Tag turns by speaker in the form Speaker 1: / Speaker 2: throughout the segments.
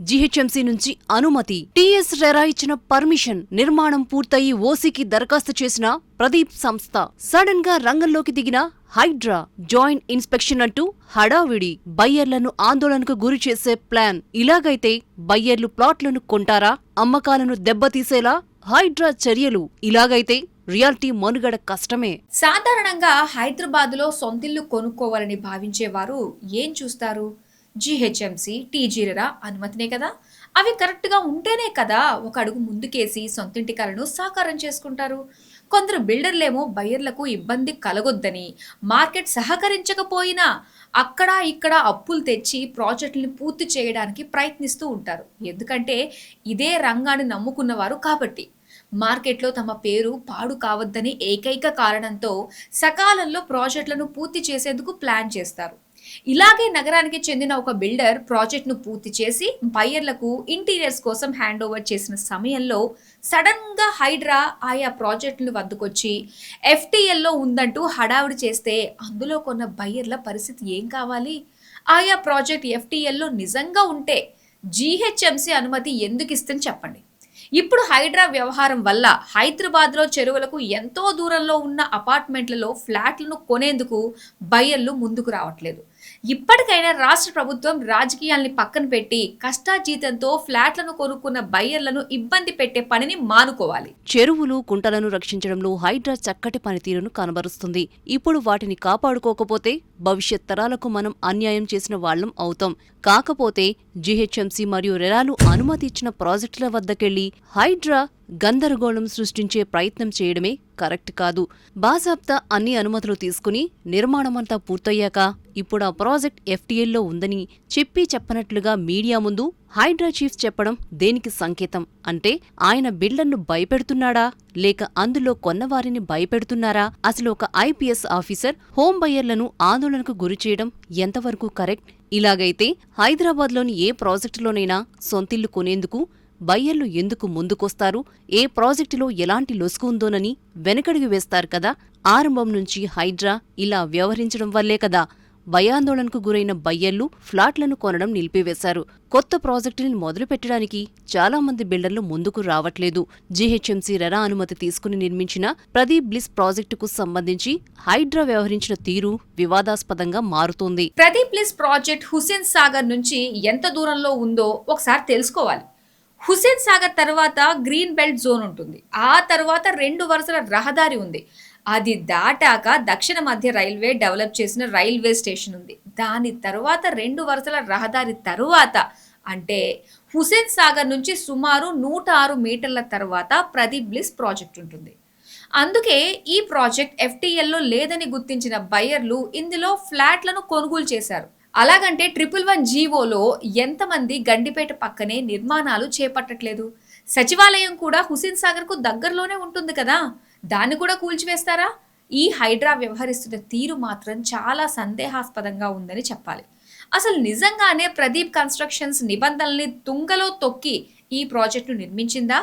Speaker 1: GHMC నుంచి అనుమతి. TS RERA ఇచ్చిన పర్మిషన్. నిర్మాణం పూర్తయి ఓసీకి దరఖాస్తు చేసిన ప్రదీప్ సంస్థ. సడన్ గా రంగంలోకి దిగిన హైడ్రా. జాయింట్ ఇన్స్పెక్షన్ అంటూ హడావిడి. బయ్యర్లను ఆందోళనకు గురి చేసే ప్లాన్. ఇలాగైతే బయ్యర్లు ప్లాట్లను కొంటారా? అమ్మకాలను దెబ్బతీసేలా హైడ్రా చర్యలు. ఇలాగైతే రియాలిటీ మనుగడ కష్టమే.
Speaker 2: సాధారణంగా హైదరాబాద్లో సొంతిల్లు కొనుక్కోవాలని భావించేవారు ఏం చూస్తారు? జీహెచ్ఎంసీ, టీజీరెరా అనుమతినే కదా. అవి కరెక్ట్గా ఉంటేనే కదా ఒక అడుగు ముందుకేసి సొంతింటి కలను సాకారం చేసుకుంటారు. కొందరు బిల్డర్లేమో బయ్యర్లకు ఇబ్బంది కలగొద్దని, మార్కెట్ సహకరించకపోయినా అక్కడ ఇక్కడ అప్పులు తెచ్చి ప్రాజెక్టులను పూర్తి చేయడానికి ప్రయత్నిస్తూ ఉంటారు. ఎందుకంటే ఇదే రంగాన్ని నమ్ముకున్నవారు కాబట్టి. మార్కెట్లో తమ పేరు పాడు కావద్దని ఏకైక కారణంతో సకాలంలో ప్రాజెక్టులను పూర్తి చేసేందుకు ప్లాన్ చేస్తారు. ఇలాగే నగరానికి చెందిన ఒక బిల్డర్ ప్రాజెక్ట్ను పూర్తి చేసి బయ్యర్లకు ఇంటీరియర్స్ కోసం హ్యాండ్ ఓవర్ చేసిన సమయంలో సడన్ గా హైడ్రా ఆయా ప్రాజెక్టులను వద్దకొచ్చి ఎఫ్టీఎల్లో ఉందంటూ హడావుడి చేస్తే అందులో కొన్న బయ్యర్ల పరిస్థితి ఏం కావాలి? ఆయా ప్రాజెక్ట్ ఎఫ్టీఎల్లో నిజంగా ఉంటే జీహెచ్ఎంసీ అనుమతి ఎందుకు ఇస్తుంది చెప్పండి. ఇప్పుడు హైడ్రా వ్యవహారం వల్ల హైదరాబాద్లో చెరువులకు ఎంతో దూరంలో ఉన్న అపార్ట్మెంట్లలో ఫ్లాట్లను కొనేందుకు బయ్యర్లు ముందుకు రావట్లేదు. ఇప్పటికైనా రాష్ట్ర ప్రభుత్వం రాజకీయాల్ని పక్కన పెట్టి కష్టాజీతంతో ఫ్లాట్లను కొనుక్కున్న బయ్యర్లను ఇబ్బంది పెట్టే పనిని మానుకోవాలి.
Speaker 1: చెరువులు, కుంటలను రక్షించడంలో హైడ్రా చక్కటి పనితీరును కనబరుస్తుంది. ఇప్పుడు వాటిని కాపాడుకోకపోతే భవిష్యత్ తరాలకు మనం అన్యాయం చేసిన వాళ్లం అవుతాం. కాకపోతే జీహెచ్ఎంసీ మరియు రెరాలు అనుమతి ఇచ్చిన ప్రాజెక్టుల వద్దకెళ్లి హైడ్రా గందరగోళం సృష్టించే ప్రయత్నం చేయడమే కరెక్ట్ కాదు. బాజాబ్తా అన్ని అనుమతులు తీసుకుని నిర్మాణమంతా పూర్తయ్యాక ఇప్పుడు ఆ ప్రాజెక్ట్ ఎఫ్టీఎల్లో ఉందని చెప్పనట్లుగా మీడియా ముందు హైడ్రా చీఫ్ చెప్పడం దేనికి సంకేతం? అంటే ఆయన బిల్డర్ను భయపెడుతున్నాడా, లేక అందులో కొన్నవారిని భయపెడుతున్నారా? అసలు ఒక ఐపీఎస్ ఆఫీసర్ హోం బయ్యర్లను ఆందోళనకు గురిచేయడం ఎంతవరకు కరెక్ట్? ఇలాగైతే హైదరాబాద్లోని ఏ ప్రాజెక్టులోనైనా సొంతిల్లు కొనేందుకు బయ్యర్లు ఎందుకు ముందుకొస్తారు? ఏ ప్రాజెక్టులో ఎలాంటి లొసుగు ఉందోనని వెనకడుగు వేస్తారు కదా. ఆరంభం నుంచి హైడ్రా ఇలా వ్యవహరించడం వల్లే కదా భయాందోళనకు గురైన బయ్యర్లు ఫ్లాట్లను కొనడం నిలిపివేశారు. కొత్త ప్రాజెక్టుని మొదలుపెట్టడానికి చాలా మంది బిల్డర్లు ముందుకు రావట్లేదు. జీహెచ్ఎంసీ రెరా అనుమతి తీసుకుని నిర్మించిన ప్రదీప్ బ్లిస్ ప్రాజెక్టుకు సంబంధించి హైడ్రా వ్యవహరించిన తీరు వివాదాస్పదంగా మారుతోంది.
Speaker 2: ప్రదీప్ బ్లిస్ ప్రాజెక్ట్ హుస్సేన్ సాగర్ నుంచి ఎంత దూరంలో ఉందో ఒకసారి తెలుసుకోవాలి. హుస్సేన్ సాగర్ తర్వాత గ్రీన్ బెల్ట్ జోన్ ఉంటుంది. ఆ తర్వాత 2 వరుసల రహదారి ఉంది. అది దాటాక దక్షిణ మధ్య రైల్వే డెవలప్ చేసిన రైల్వే స్టేషన్ ఉంది. దాని తర్వాత 2 వరుసల రహదారి తరువాత అంటే హుస్సేన్ సాగర్ నుంచి సుమారు 106 మీటర్ల తర్వాత ప్రదీప్ బ్లిస్ ప్రాజెక్ట్ ఉంటుంది. అందుకే ఈ ప్రాజెక్ట్ ఎఫ్టీఎల్లో లేదని గుర్తించిన బయ్యర్లు ఇందులో ఫ్లాట్లను కొనుగోలు చేశారు. అలాగంటే 111 జీవోలో ఎంతమంది గండిపేట పక్కనే నిర్మాణాలు చేపట్టట్లేదు? సచివాలయం కూడా హుస్సేన్ సాగర్ కు దగ్గరలోనే ఉంటుంది కదా, దాన్ని కూడా కూల్చివేస్తారా? ఈ హైడ్రా వ్యవహరిస్తున్న తీరు మాత్రం చాలా సందేహాస్పదంగా ఉందని చెప్పాలి. అసలు నిజంగానే ప్రదీప్ కన్స్ట్రక్షన్స్ నిబంధనల్ని తుంగలో తొక్కి ఈ ప్రాజెక్టును నిర్మించిందా?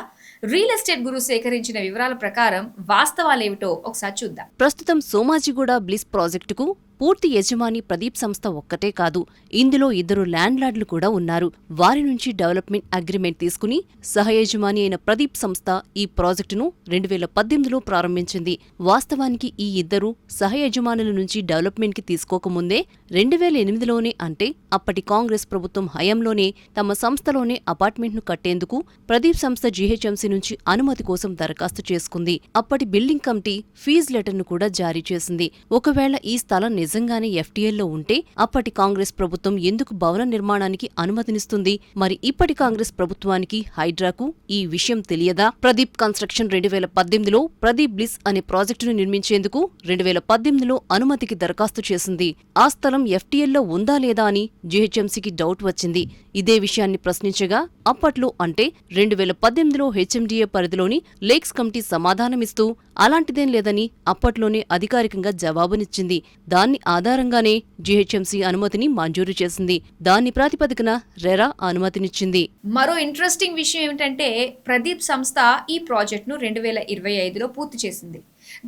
Speaker 2: రియల్ ఎస్టేట్ గురు సేకరించిన వివరాల ప్రకారం వాస్తవాలేమిటో ఒకసారి చూద్దాం.
Speaker 1: ప్రస్తుతం సోమాజిగూడ బ్లిస్ ప్రాజెక్టుకు పూర్తి యజమాని ప్రదీప్ సంస్థ ఒక్కటే కాదు, ఇందులో 2 ల్యాండ్లార్డులు కూడా ఉన్నారు. వారి నుంచి డెవలప్మెంట్ అగ్రిమెంట్ తీసుకుని సహయజమాని అయిన ప్రదీప్ సంస్థ ఈ ప్రాజెక్టును 2018లో ప్రారంభించింది. వాస్తవానికి ఈ 2 సహయజమానుల నుంచి డెవలప్మెంట్ కి తీసుకోకముందే 2008లోనే, అంటే అప్పటి కాంగ్రెస్ ప్రభుత్వం హయాంలోనే తమ సంస్థలోనే అపార్ట్మెంట్ను కట్టేందుకు ప్రదీప్ సంస్థ జీహెచ్ఎంసీ నుంచి అనుమతి కోసం దరఖాస్తు చేసుకుంది. అప్పటి బిల్డింగ్ కమిటీ ఫీజు లెటర్ను కూడా జారీ చేసింది. ఒకవేళ ఈ స్థలం నిజంగానే ఎఫ్టీఎల్లో ఉంటే అప్పటి కాంగ్రెస్ ప్రభుత్వం ఎందుకు భవన నిర్మాణానికి అనుమతినిస్తుంది? మరి ఇప్పటి కాంగ్రెస్ ప్రభుత్వానికి, హైడ్రాకు ఈ విషయం తెలియదా? ప్రదీప్ కన్స్ట్రక్షన్ 2018లో ప్రదీప్ బ్లిస్ అనే ప్రాజెక్టును నిర్మించేందుకు 2018లో అనుమతికి దరఖాస్తు చేసింది. ఆ స్థలం ఎఫ్టీఎల్లో ఉందా లేదా అని జీహెచ్ఎంసీకి డౌట్ వచ్చింది. ఇదే విషయాన్ని ప్రశ్నించగా అప్పట్లో అంటే 2018లో హెచ్ఎండిఏ పరిధిలోని లేక్స్ కమిటీ సమాధానమిస్తూ అలాంటిదేం లేదని అప్పట్లోనే అధికారికంగా జవాబునిచ్చింది. దాన్ని ఆధారంగానే జీహెచ్ఎంసీ అనుమతిని మంజూరు చేసింది. దాని ప్రాతిపదికన రెరా అనుమతినిచ్చింది.
Speaker 2: మరో ఇంట్రెస్టింగ్ విషయం ఏమిటంటే ప్రదీప్ సంస్థ ఈ ప్రాజెక్టును 2025లో పూర్తి చేసింది.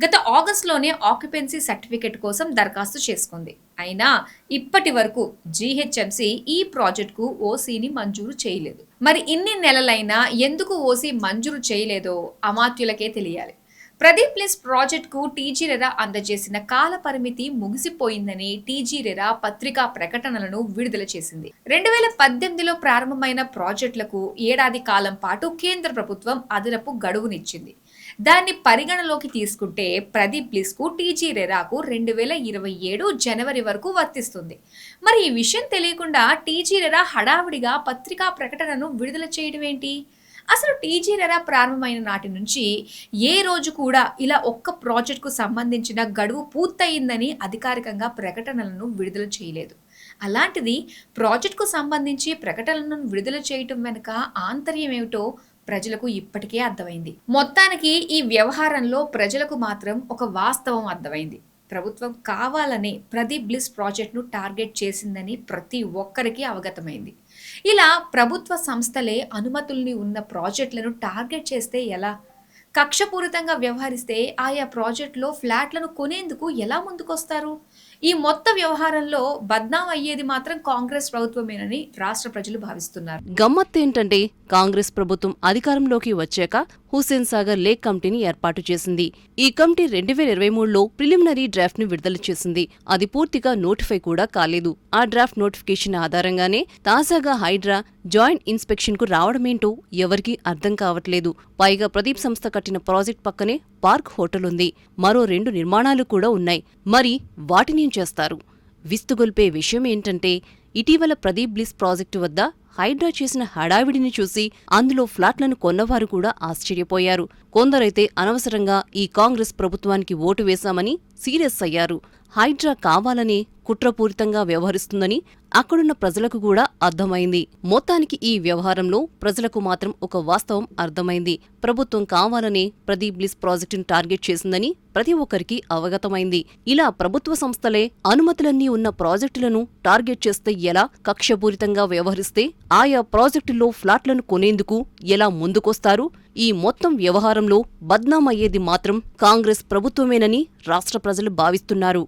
Speaker 2: గత ఆగస్టులోనే ఆక్యుపెన్సీ సర్టిఫికెట్ కోసం దరఖాస్తు చేసుకుంది. అయినా ఇప్పటి వరకు జీహెచ్ఎంసీ ఈ ప్రాజెక్టుకు ఓసీని మంజూరు చేయలేదు. మరి ఇన్ని నెలలైనా ఎందుకు ఓసీ మంజూరు చేయలేదో అమాత్యులకే తెలియాలి. ప్రదీప్ ప్లేస్ ప్రాజెక్టుకు టీజీ రెరా అందజేసిన కాల పరిమితి ముగిసిపోయిందని టీజీ రెరా పత్రికా ప్రకటనలను విడుదల చేసింది. 2018లో ప్రారంభమైన ప్రాజెక్టులకు ఏడాది కాలం పాటు కేంద్ర ప్రభుత్వం అదనపు గడువునిచ్చింది. దాన్ని పరిగణలోకి తీసుకుంటే ప్రదీప్ ప్లీస్ కు టీజీ రెరాకు 2027 జనవరి వరకు వర్తిస్తుంది. మరి ఈ విషయం తెలియకుండా టీజీ రెరా హడావిడిగా పత్రికా ప్రకటనను విడుదల చేయడం ఏంటి? అసలు టీజీ రెరా ప్రారంభమైన నాటి నుంచి ఏ రోజు కూడా ఇలా ఒక్క ప్రాజెక్టుకు సంబంధించిన గడువు పూర్తయిందని అధికారికంగా ప్రకటనలను విడుదల చేయలేదు. అలాంటిది ప్రాజెక్టుకు సంబంధించి ప్రకటనలను విడుదల చేయటం వెనుక ఆంతర్యం ఏమిటో ప్రజలకు ఇప్పటికే అర్థమైంది. మొత్తానికి ఈ వ్యవహారంలో ప్రజలకు మాత్రం ఒక వాస్తవం అర్థమైంది. ప్రభుత్వం కావాలనే ప్రదీప్ బ్లిస్ ప్రాజెక్టును టార్గెట్ చేసిందని ప్రతి ఒక్కరికి అవగతమైంది. ఇలా ప్రభుత్వ సంస్థలే అనుమతుల్ని ఉన్న ప్రాజెక్టులను టార్గెట్ చేస్తే ఎలా? కక్షపూరితంగా వ్యవహరిస్తే ఆయా ప్రాజెక్టులో ఫ్లాట్లను కొనేందుకు ఎలా ముందుకొస్తారు? ఈ మొత్తం వ్యవహారంలో బద్నాం అయ్యేది మాత్రం కాంగ్రెస్ ప్రభుత్వమేనని రాష్ట్ర ప్రజలు భావిస్తున్నారు.
Speaker 1: గమ్మత్తేంటంటే కాంగ్రెస్ ప్రభుత్వం అధికారంలోకి వచ్చాక హుస్సేన్ సాగర్ లేక్ కమిటీని ఏర్పాటు చేసింది. ఈ కమిటీ 2023లో ప్రిలిమినరీ డ్రాఫ్ట్ ని విడుదల చేసింది. అది పూర్తిగా నోటిఫై కూడా కాలేదు. ఆ డ్రాఫ్ట్ నోటిఫికేషన్ ఆధారంగానే తాజాగా హైడ్రా జాయింట్ ఇన్స్పెక్షన్ కు రావడమేంటో ఎవరికీ అర్థం కావట్లేదు. పైగా ప్రదీప్ సంస్థ కట్టిన ప్రాజెక్ట్ పక్కనే పార్క్ హోటల్ ఉంది. మరో 2 నిర్మాణాలు కూడా ఉన్నాయి. మరి వాటినేం చేస్తారు? విస్తుగొల్పే విషయం ఏంటంటే ఇటీవల ప్రదీప్ బ్లిస్ ప్రాజెక్టు వద్ద హైడ్రా చేసిన హడావిడిని చూసి అందులో ఫ్లాట్లను కొన్నవారు కూడా ఆశ్చర్యపోయారు. కొందరైతే అనవసరంగా ఈ కాంగ్రెస్ ప్రభుత్వానికి ఓటు వేశామని సీరియస్ అయ్యారు. హైడ్రా కావాలనే కుట్రపూరితంగా వ్యవహరిస్తుందని అక్కడున్న ప్రజలకు కూడా అర్థమైంది. మొత్తానికి ఈ వ్యవహారంలో ప్రజలకు మాత్రం ఒక వాస్తవం అర్థమైంది. ప్రభుత్వం కావాలనే ప్రదీప్ బ్లిస్ ప్రాజెక్టును టార్గెట్ చేసిందని ప్రతి ఒక్కరికి అవగతమైంది. ఇలా ప్రభుత్వ సంస్థలే అనుమతులన్నీ ఉన్న ప్రాజెక్టులను టార్గెట్ చేస్తే ఎలా? కక్షపూరితంగా వ్యవహరిస్తే ఆయా ప్రాజెక్టుల్లో ఫ్లాట్లను కొనేందుకు ఎలా ముందుకొస్తారు? ఈ మొత్తం వ్యవహారంలో బద్నామయ్యేది మాత్రం కాంగ్రెస్ ప్రభుత్వమేనని రాష్ట్ర ప్రజలు భావిస్తున్నారు.